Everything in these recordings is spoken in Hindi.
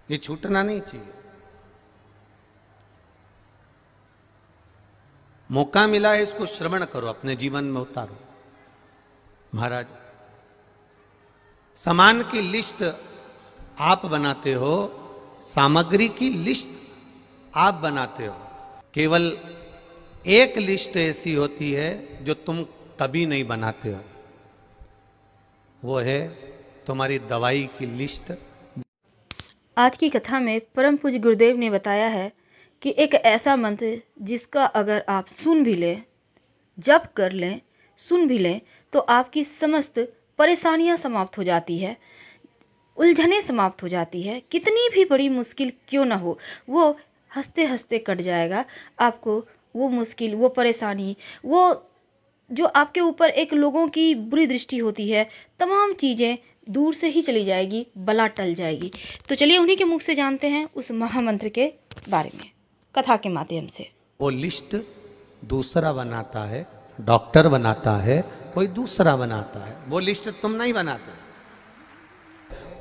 ये छूटना नहीं चाहिए। मौका मिला है, इसको श्रवण करो, अपने जीवन में उतारो। महाराज, सामान की लिस्ट आप बनाते हो, सामग्री की लिस्ट आप बनाते हो। केवल एक लिस्ट ऐसी होती है जो तुम कभी नहीं बनाते हो, वो है तुम्हारी दवाई की लिस्ट। आज की कथा में परम पूज्य गुरुदेव ने बताया है कि एक ऐसा मंत्र जिसका अगर आप सुन भी लें, जप कर लें, सुन भी लें, तो आपकी समस्त परेशानियां समाप्त हो जाती है, उलझनें समाप्त हो जाती है। कितनी भी बड़ी मुश्किल क्यों ना हो, वो हंसते हंसते कट जाएगा। आपको वो मुश्किल, वो परेशानी, वो जो आपके ऊपर एक लोगों की बुरी दृष्टि होती है, तमाम चीज़ें दूर से ही चली जाएगी, बला टल जाएगी। तो चलिए उन्हीं के मुख से जानते हैं उस महामंत्र के बारे में, कथा के माध्यम से। वो लिस्ट दूसरा बनाता है, डॉक्टर बनाता है, कोई दूसरा बनाता है, वो लिस्ट तुम नहीं बनाते।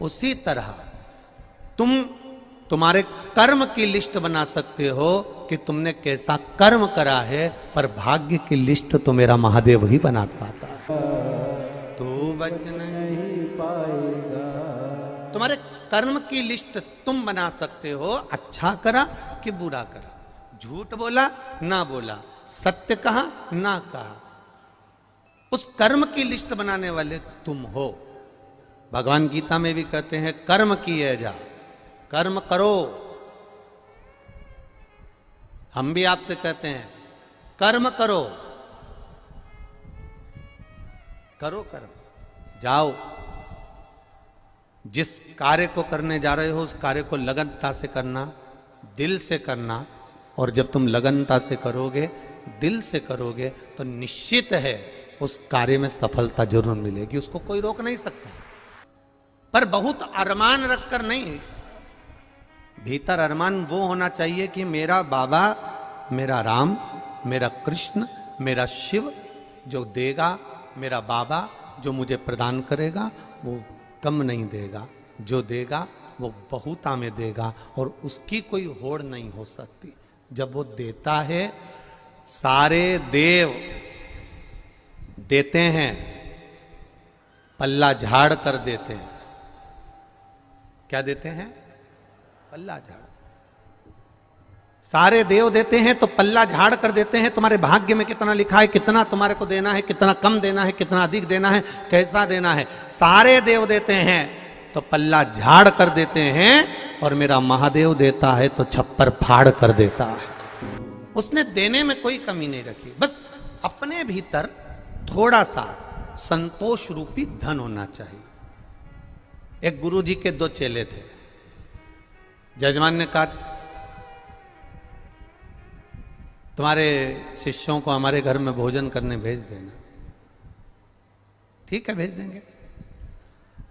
उसी तरह तुम तुम्हारे कर्म की लिस्ट बना सकते हो कि तुमने कैसा कर्म करा है, पर भाग्य की लिस्ट तो मेरा महादेव ही बना पाता है। तू बच नहीं पाएगा। तुम्हारे कर्म की लिस्ट तुम बना सकते हो, अच्छा करा कि बुरा करा, झूठ बोला ना बोला, सत्य कहा ना कहा, उस कर्म की लिस्ट बनाने वाले तुम हो। भगवान गीता में भी कहते हैं कर्म किए जा, कर्म करो। हम भी आपसे कहते हैं कर्म करो, करो कर्म, जाओ। जिस कार्य को करने जा रहे हो उस कार्य को लगनता से करना, दिल से करना। और जब तुम लगनता से करोगे, दिल से करोगे, तो निश्चित है उस कार्य में सफलता जरूर मिलेगी, उसको कोई रोक नहीं सकता। पर बहुत अरमान रखकर नहीं, भीतर अरमान वो होना चाहिए कि मेरा बाबा, मेरा राम, मेरा कृष्ण, मेरा शिव जो देगा, मेरा बाबा जो मुझे प्रदान करेगा, वो कम नहीं देगा, जो देगा वो बहुता में देगा, और उसकी कोई होड़ नहीं हो सकती। जब वो देता है, सारे देव देते हैं, पल्ला झाड़ कर देते हैं। क्या देते हैं? पल्ला झाड़। सारे देव देते हैं तो पल्ला झाड़ कर देते हैं। तुम्हारे भाग्य में कितना लिखा है, कितना तुम्हारे को देना है, कितना कम देना है, कितना अधिक देना है, कैसा देना है, सारे देव देते हैं तो पल्ला झाड़ कर देते हैं। और मेरा महादेव देता है तो छप्पर फाड़ कर देता है। उसने देने में कोई कमी नहीं रखी, बस अपने भीतर थोड़ा सा संतोष रूपी धन होना चाहिए। एक गुरुजी के दो चेले थे। जजमान ने कहा तुम्हारे शिष्यों को हमारे घर में भोजन करने भेज देना। ठीक है, भेज देंगे।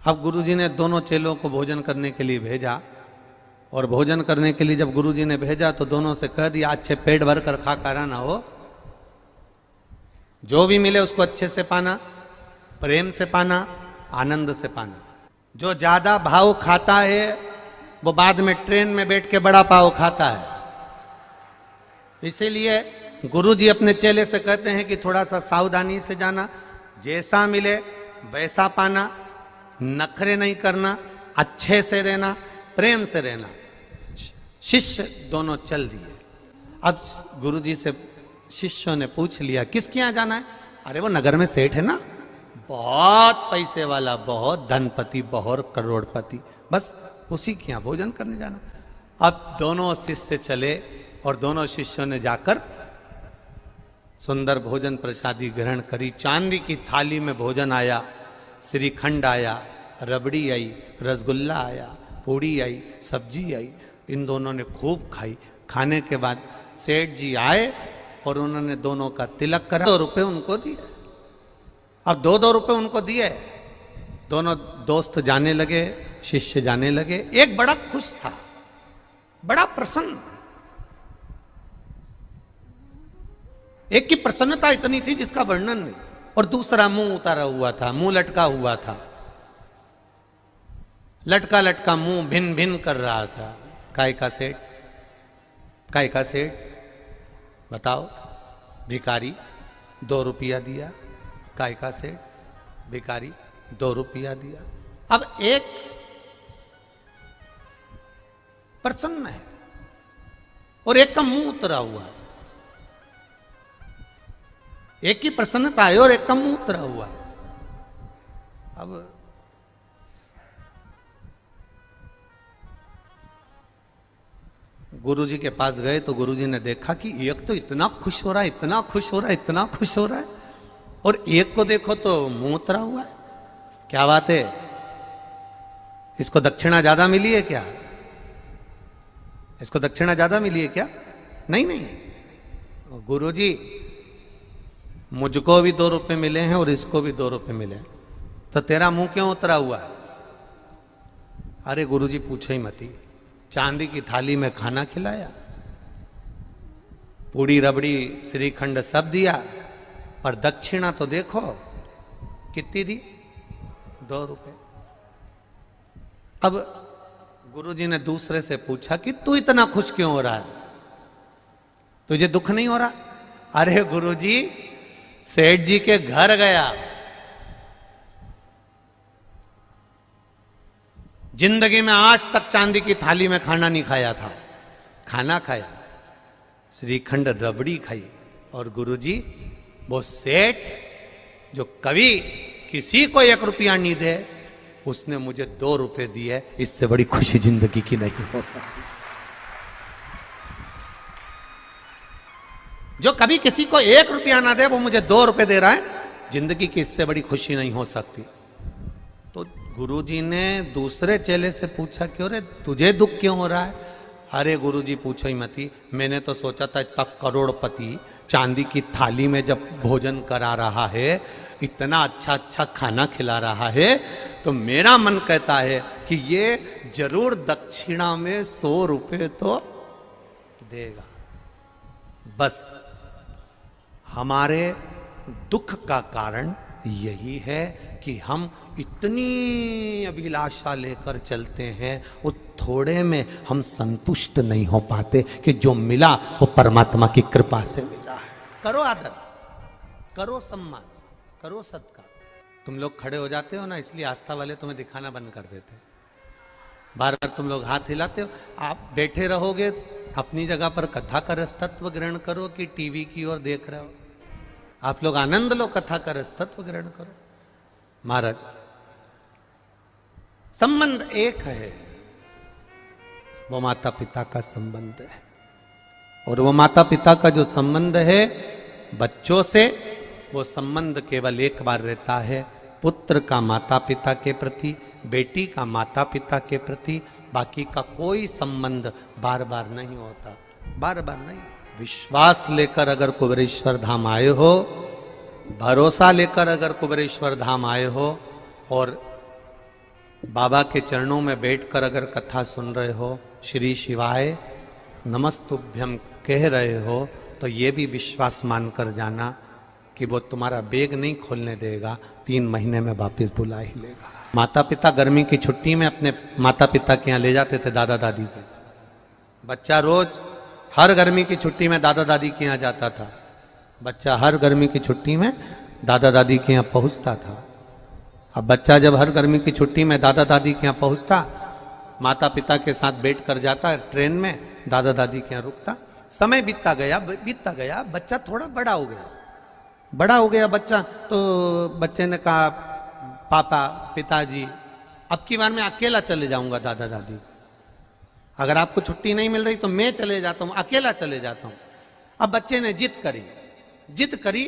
अब गुरुजी ने दोनों चेलों को भोजन करने के लिए भेजा, और भोजन करने के लिए जब गुरुजी ने भेजा तो दोनों से कह दिया अच्छे पेट भर कर खा कर आना हो, जो भी मिले उसको अच्छे से पाना, प्रेम से पाना, आनंद से पाना। जो ज्यादा भाव खाता है वो बाद में ट्रेन में बैठ के बड़ा पाव खाता है। इसीलिए गुरुजी अपने चेले से कहते हैं कि थोड़ा सा सावधानी से जाना, जैसा मिले वैसा पाना, नखरे नहीं करना, अच्छे से रहना, प्रेम से रहना। शिष्य दोनों चल दिए। अब गुरुजी से शिष्यों ने पूछ लिया किसके यहाँ जाना है? अरे वो नगर में सेठ है ना, बहुत पैसे वाला, बहुत धनपति, बहुत करोड़पति, बस उसी के यहाँ भोजन करने जाना। अब दोनों शिष्य चले और दोनों शिष्यों ने जाकर सुंदर भोजन प्रसादी ग्रहण करी। चांदी की थाली में भोजन आया, श्रीखंड आया, रबड़ी आई, रसगुल्ला आया, पूड़ी आई, सब्जी आई। इन दोनों ने खूब खाई। खाने के बाद सेठ जी आए और उन्होंने दोनों का तिलक करा, 2 रुपये उनको दिए। अब 2-2 रुपये उनको दिए। दोनों दोस्त जाने लगे, शिष्य जाने लगे। एक बड़ा खुश था, बड़ा प्रसन्न। एक की प्रसन्नता इतनी थी जिसका वर्णन नहीं, और दूसरा मुंह उतारा हुआ था, मुंह लटका हुआ था। लटका लटका मुंह भिन भिन कर रहा था। काय का सेठ, काय का सेठ, बताओ। भिखारी 2 रुपया दिया। काय का सेठ, भिखारी 2 रुपया दिया। अब एक प्रसन्न है और एक का मुंह उतरा हुआ है। एक की प्रसन्नता है और एक का मुंह उतरा हुआ है। अब गुरुजी के पास गए तो गुरुजी ने देखा कि एक तो इतना खुश हो रहा है, इतना खुश हो रहा है, इतना खुश हो रहा है, और एक को देखो तो मुंह उतरा हुआ है। क्या बात है, इसको दक्षिणा ज्यादा मिली है क्या? इसको दक्षिणा ज्यादा मिली है क्या? नहीं नहीं, गुरुजी मुझको भी 2 रुपए मिले हैं और इसको भी 2 रुपए मिले, तो तेरा मुंह क्यों उतरा हुआ है? अरे गुरुजी पूछो ही मती, चांदी की थाली में खाना खिलाया, पूड़ी रबड़ी श्रीखंड सब दिया, पर दक्षिणा तो देखो कितनी दी, 2 रुपए। अब गुरुजी ने दूसरे से पूछा कि तू इतना खुश क्यों हो रहा है, तुझे दुख नहीं हो रहा? अरे गुरुजी, सेठ जी के घर गया, जिंदगी में आज तक चांदी की थाली में खाना नहीं खाया था, खाना खाया, श्रीखंड रबड़ी खाई, और गुरुजी वो सेठ जो कभी किसी को 1 रुपया नहीं दे, उसने मुझे 2 रुपए दिए, इससे बड़ी खुशी जिंदगी की नहीं हो सकती। जो कभी किसी को 1 रुपया ना दे, वो मुझे 2 रुपए दे रहा है, जिंदगी की इससे बड़ी खुशी नहीं हो सकती। तो गुरुजी ने दूसरे चेले से पूछा, क्यों रे तुझे दुख क्यों हो रहा है? अरे गुरुजी पूछो ही मती, मैंने तो सोचा था इतना करोड़पति चांदी की थाली में जब भोजन करा रहा है, इतना अच्छा अच्छा खाना खिला रहा है, तो मेरा मन कहता है कि ये जरूर दक्षिणा में 100 रुपए तो देगा। बस हमारे दुख का कारण यही है कि हम इतनी अभिलाषा लेकर चलते हैं, वो थोड़े में हम संतुष्ट नहीं हो पाते कि जो मिला वो परमात्मा की कृपा से मिला है। करो आदर, करो सम्मान, करो सत्कार। तुम लोग खड़े हो जाते हो ना, इसलिए आस्था वाले तुम्हें दिखाना बंद कर देते हैं। बार बार तुम लोग हाथ हिलाते हो। आप बैठे रहोगे अपनी जगह पर, कथा का रस तत्व ग्रहण करो कि टीवी की ओर देख रहे हो? आप लोग आनंद लो, कथा का रस तत्व ग्रहण करो। महाराज, संबंध एक है, वो माता पिता का संबंध है, और वो माता पिता का जो संबंध है बच्चों से, वो संबंध केवल एक बार रहता है, पुत्र का माता पिता के प्रति, बेटी का माता पिता के प्रति। बाकी का कोई संबंध बार बार नहीं होता, बार बार नहीं। विश्वास लेकर अगर कुबेरेश्वर धाम आए हो, भरोसा लेकर अगर कुबेरेश्वर धाम आए हो, और बाबा के चरणों में बैठकर अगर कथा सुन रहे हो, श्री शिवाय नमस्तुभ्यम कह रहे हो, तो ये भी विश्वास मानकर जाना कि वो तुम्हारा बैग नहीं खोलने देगा, 3 महीने में वापस बुला ही लेगा। माता पिता गर्मी की छुट्टी में अपने माता पिता के यहाँ ले जाते थे, दादा दादी के। बच्चा रोज हर गर्मी की छुट्टी में दादा दादी के यहाँ जाता था। बच्चा हर गर्मी की छुट्टी में दादा दादी के यहाँ पहुँचता था। अब बच्चा जब हर गर्मी की छुट्टी में दादा दादी के यहाँ पहुँचता, माता पिता के साथ बैठ कर जाता ट्रेन में, दादा दादी के यहाँ रुकता। समय बीतता गया, बच्चा थोड़ा बड़ा हो गया बच्चा। तो बच्चे ने कहा, पापा पिताजी अब की बार मैं अकेला चले जाऊंगा दादा दादी, अगर आपको छुट्टी नहीं मिल रही तो मैं चले जाता हूँ, अकेला चले जाता हूँ। अब बच्चे ने जिद करी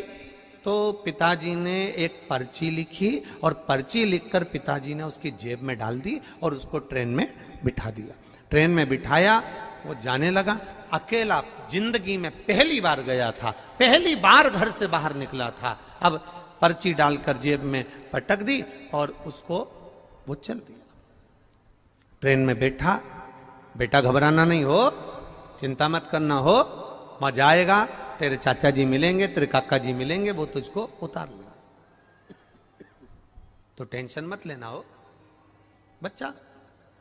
तो पिताजी ने एक पर्ची लिखी, और पर्ची लिखकर पिताजी ने उसकी जेब में डाल दी और उसको ट्रेन में बिठा दिया। ट्रेन में बिठाया, वो जाने लगा अकेला। जिंदगी में पहली बार गया था, पहली बार घर से बाहर निकला था। अब पर्ची डालकर जेब में पटक दी और उसको वो चल दिया। ट्रेन में बैठा, बेटा घबराना नहीं हो, चिंता मत करना हो, मजा आएगा, तेरे चाचा जी मिलेंगे, तेरे काका जी मिलेंगे, वो तुझको उतार लेंगे, तो टेंशन मत लेना हो। बच्चा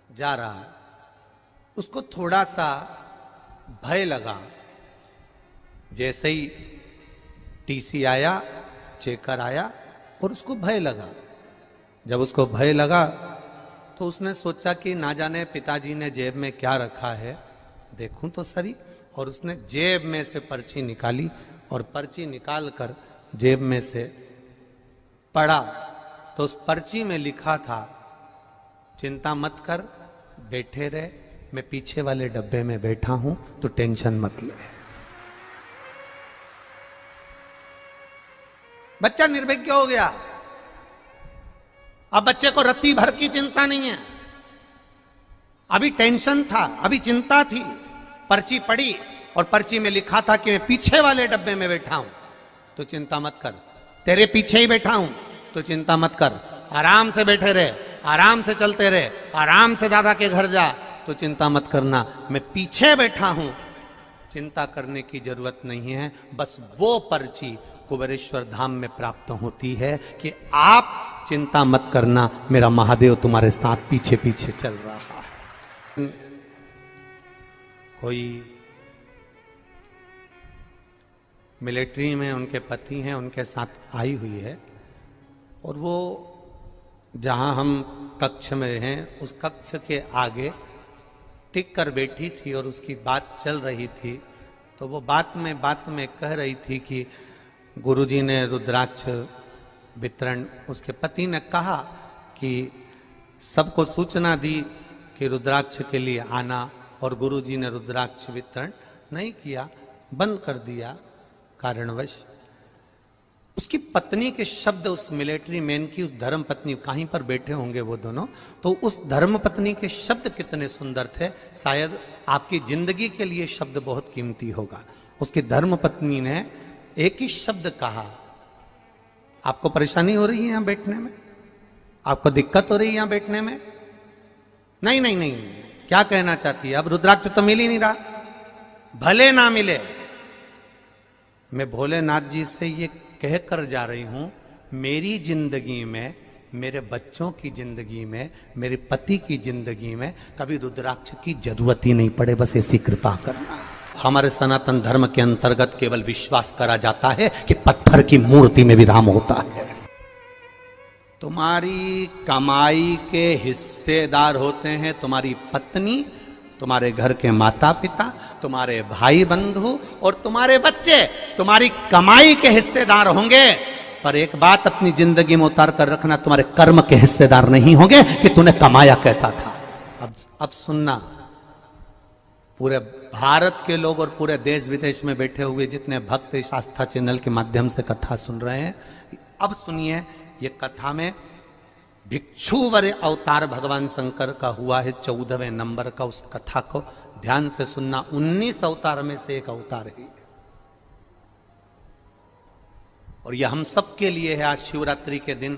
जा रहा है, उसको थोड़ा सा भय लगा। जैसे ही टीसी आया, चेकर आया और उसको भय लगा। जब उसको भय लगा तो उसने सोचा कि ना जाने पिताजी ने जेब में क्या रखा है, देखूं तो सही। और उसने जेब में से पर्ची निकाली और पर्ची निकाल कर जेब में से पढ़ा तो उस पर्ची में लिखा था, चिंता मत कर, बैठे रहे, मैं पीछे वाले डब्बे में बैठा हूं, तो टेंशन मत ले। बच्चा निर्विज्ञ हो गया। अब बच्चे को रत्ती भर की चिंता नहीं है। अभी टेंशन था, अभी चिंता थी। पर्ची पढ़ी और पर्ची में लिखा था कि मैं पीछे वाले डब्बे में बैठा हूं, तो चिंता मत कर। तेरे पीछे ही बैठा हूं, तो चिंता मत कर। आराम से बैठे रहे, आराम से चलते रहे, आराम से दादा के घर जा, तो चिंता मत करना। मैं पीछे बैठा हूं, चिंता करने की जरूरत नहीं है। बस वो पर्ची कुबेरेश्वर धाम में प्राप्त होती है कि आप चिंता मत करना, मेरा महादेव तुम्हारे साथ पीछे पीछे चल रहा है। कोई मिलिट्री में उनके पति हैं, उनके साथ आई हुई है और वो जहां हम कक्ष में हैं उस कक्ष के आगे टिक कर बैठी थी और उसकी बात चल रही थी। तो वो बात में कह रही थी कि गुरुजी ने रुद्राक्ष वितरण, उसके पति ने कहा कि सबको सूचना दी कि रुद्राक्ष के लिए आना, और गुरुजी ने रुद्राक्ष वितरण नहीं किया, बंद कर दिया कारणवश। उसकी पत्नी के शब्द, उस मिलिट्री मैन की उस धर्म पत्नी, कहीं पर बैठे होंगे वो दोनों, तो उस धर्म पत्नी के शब्द कितने सुंदर थे। शायद आपकी जिंदगी के लिए शब्द बहुत कीमती होगा। उसकी धर्म पत्नी ने एक ही शब्द कहा, आपको परेशानी हो रही है यहां बैठने में, आपको दिक्कत हो रही है यहां बैठने में? नहीं नहीं नहीं, क्या कहना चाहती है? अब रुद्राक्ष तो मिल ही नहीं रहा, भले ना मिले। मैं भोलेनाथ जी से ये कह कर जा रही हूं, मेरी जिंदगी में, मेरे बच्चों की जिंदगी में, मेरे पति की जिंदगी में कभी रुद्राक्ष की जरूरत ही नहीं पड़े, बस ऐसी कृपा करना। हमारे सनातन धर्म के अंतर्गत केवल विश्वास करा जाता है कि पत्थर की मूर्ति में भी राम होता है। तुम्हारी कमाई के हिस्सेदार होते हैं तुम्हारी पत्नी, तुम्हारे घर के माता पिता, तुम्हारे भाई बंधु और तुम्हारे बच्चे तुम्हारी कमाई के हिस्सेदार होंगे। पर एक बात अपनी जिंदगी में उतार कर रखना, तुम्हारे कर्म के हिस्सेदार नहीं होंगे कि तूने कमाया कैसा था। अब सुनना, पूरे भारत के लोग और पूरे देश विदेश में बैठे हुए जितने भक्त इस आस्था चैनल के माध्यम से कथा सुन रहे हैं, अब सुनिए। ये कथा में भिक्षुवर अवतार भगवान शंकर का हुआ है 14वें नंबर का। उस कथा को ध्यान से सुनना। 19 अवतार में से एक अवतार है और यह हम सब के लिए है आज शिवरात्रि के दिन,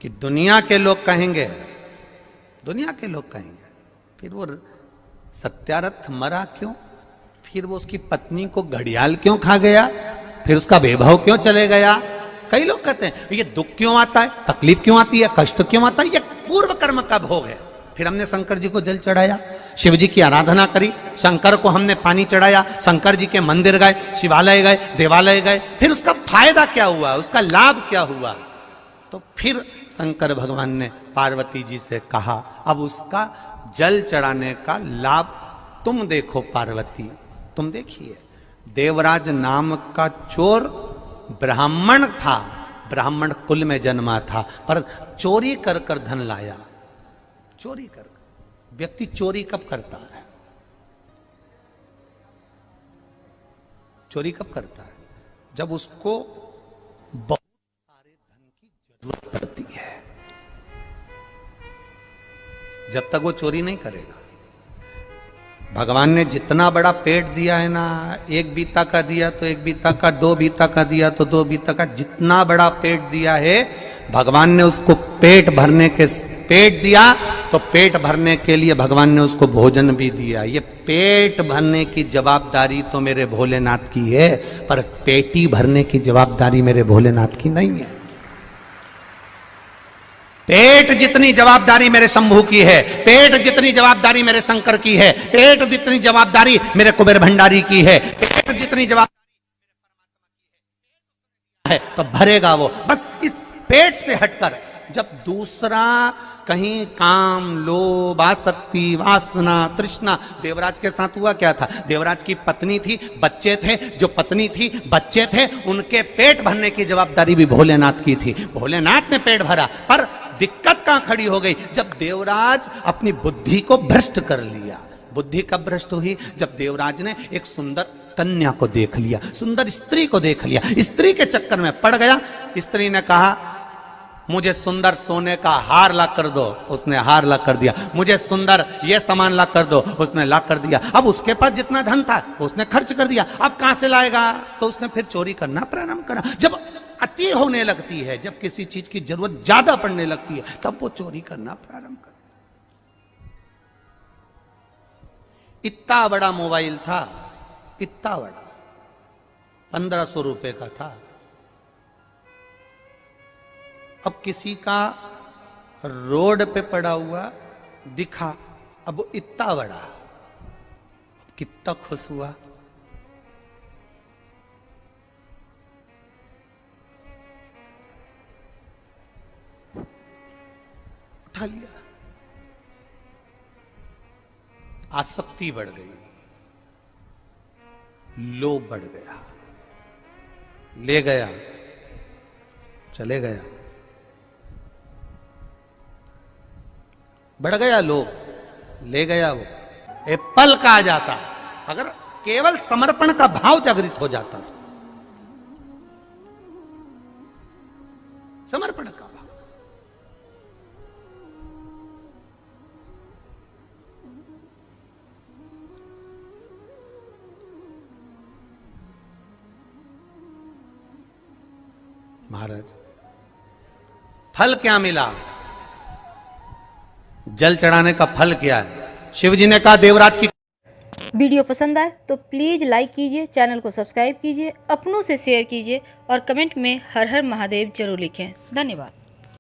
कि दुनिया के लोग कहेंगे, दुनिया के लोग कहेंगे, फिर वो सत्यारथ मरा क्यों, फिर वो उसकी पत्नी को घड़ियाल क्यों खा गया, फिर उसका वैभव क्यों चले गया। कई लोग कहते हैं ये दुख क्यों आता है, तकलीफ क्यों आती है, कष्ट क्यों आता है, ये पूर्व कर्म का भोग है। फिर हमने शंकर जी को जल चढ़ाया, शिव जी की आराधना करी, शंकर को हमने पानी चढ़ाया, शंकर जी के मंदिर गए, शिवालय गए, देवालय गए, फिर उसका फायदा क्या हुआ, उसका लाभ क्या हुआ। तो फिर शंकर भगवान ने पार्वती जी से कहा, अब उसका जल चढ़ाने का लाभ तुम देखो पार्वती, तुम देखिए। देवराज नाम का चोर ब्राह्मण था, ब्राह्मण कुल में जन्मा था, पर चोरी कर कर धन लाया। चोरी कर, व्यक्ति चोरी कब करता है, चोरी कब करता है? जब उसको बहुत सारे धन की जरूरत पड़ती है। जब तक वो चोरी नहीं करेगा। भगवान ने जितना बड़ा पेट दिया है ना, 1 बीता का दिया तो 1 बीता का, 2 बीता का दिया तो 2 बीता का, जितना बड़ा पेट दिया है भगवान ने उसको पेट भरने के, पेट दिया तो पेट भरने के लिए भगवान ने उसको भोजन भी दिया। ये पेट भरने की जवाबदारी तो मेरे भोलेनाथ की है, पर पेटी भरने की जवाबदारी मेरे भोलेनाथ की नहीं है। पेट जितनी जवाबदारी मेरे शंभू की है, पेट जितनी जवाबदारी मेरे शंकर की है, पेट जितनी जवाबदारी मेरे कुबेर भंडारी की है, पेट जितनी जवाबदारी है तो भरेगा वो। बस इस पेट से हटकर जब दूसरा कहीं काम, लोभ, आसक्ति, वासना, तृष्णा, देवराज के साथ हुआ क्या था? देवराज की पत्नी थी, बच्चे थे, जो पत्नी थी, बच्चे थे, उनके पेट भरने की जवाबदारी भी भोलेनाथ की थी। भोलेनाथ ने पेट भरा, पर दिक्कत कहां खड़ी हो गई? जब देवराज अपनी बुद्धि को भ्रष्ट कर लिया। बुद्धि कब भ्रष्ट हुई? जब देवराज ने एक सुंदर कन्या को देख लिया, सुंदर स्त्री को देख लिया, स्त्री के चक्कर में पड़ गया। स्त्री ने कहा मुझे सुंदर सोने का हार ला कर दो, उसने हार ला कर दिया। मुझे सुंदर ये सामान ला कर दो, उसने ला कर दिया। अब उसके पास जितना धन था उसने खर्च कर दिया, अब कहां से लाएगा? तो उसने फिर चोरी करना प्रारंभ करा। जब अति होने लगती है, जब किसी चीज की जरूरत ज्यादा पड़ने लगती है, तब वो चोरी करना प्रारंभ कर। इतना बड़ा मोबाइल था, इतना बड़ा, 1500 रुपए का था। अब किसी का रोड पे पड़ा हुआ दिखा, अब वो इतना बड़ा, अब कितना खुश हुआ। उठा लिया। आसक्ति बढ़ गई, लोभ बढ़ गया, ले गया, चले गया, बढ़ गया लोभ, ले गया वो। एक पल का आ जाता अगर केवल समर्पण का भाव जागृत हो जाता तो। समर्पण का भाव, महाराज फल क्या मिला? जल चढ़ाने का फल क्या है? शिव जी ने कहा देवराज की। वीडियो पसंद आए तो प्लीज़ लाइक कीजिए, चैनल को सब्सक्राइब कीजिए, अपनों से शेयर कीजिए और कमेंट में हर हर महादेव जरूर लिखें। धन्यवाद।